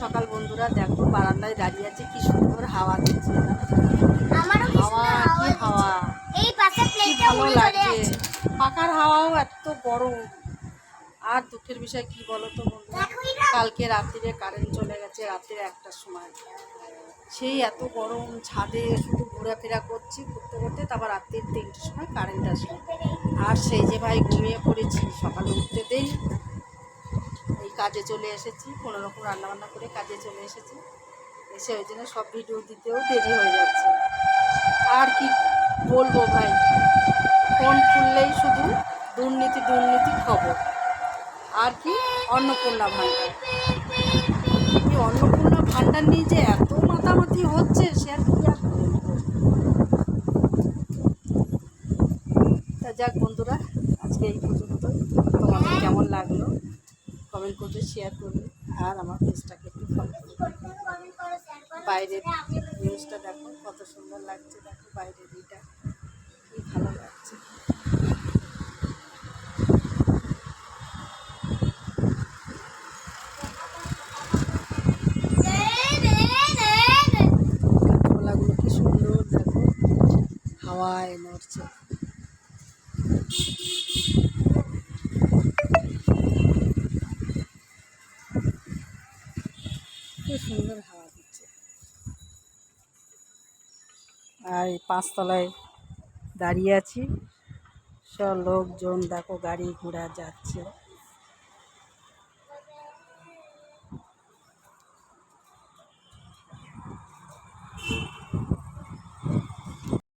সকাল বন্ধুরা, দেখো বারান্দায় দাঁড়িয়ে আছে, কি সুন্দর হাওয়া দিচ্ছে। হাওয়া কি হাওয়া, কি ভালো লাগছে। পাখার হাওয়াও এত গরম। আর দুঃখের বিষয় কি বলো তো বন্ধুরা, কালকে রাত্রিরে কারেন্ট চলে গেছে রাত্রে 1টার সময়। সেই এত গরম, ছাদে শুধু ঘোরাফেরা করছি, করতে করতে তারপর রাত্রি 3টের সময় কারেন্ট আসে। আর সেই যে ভাই ঘুমিয়ে পড়েছি, সকালে উঠতেই এই কাজে চলে এসেছি, কোনোরকম রান্নাবান্না করে কাজে চলে এসেছি। এসে ওই জন্য সব ভিডিও দিতেও দেরি হয়ে যাচ্ছে। আর কি বলবো ভাই, ফোন খুললেই শুধু দুর্নীতি দুর্নীতি খবর। আর কি অন্নপূর্ণা ভাণ্ডার, এই অন্নপূর্ণা ভাণ্ডার নিয়ে যে এত মাতামাতি হচ্ছে, সে আর কি আর বলবো। তা যাক বন্ধুরা, আজকে এই পর্যন্ত। তোমাদের কেমন লাগলো কমেন্ট করবে, শেয়ার করবে, আর আমার পেজটাকে একটু ফলো করবে। বাইরের নিউজটা দেখো কত সুন্দর লাগছে, দেখো বাইরের এটা কি ভালো লাগছে। গাছপালাগুলো কি সুন্দর দেখো, হাওয়ায় নড়ছে। কি সুন্দর হাওয়া দিচ্ছে। আর এই 5তলায় দাঁড়িয়ে আছি, সব লোকজন দেখো গাড়ি ঘোড়া যাচ্ছে।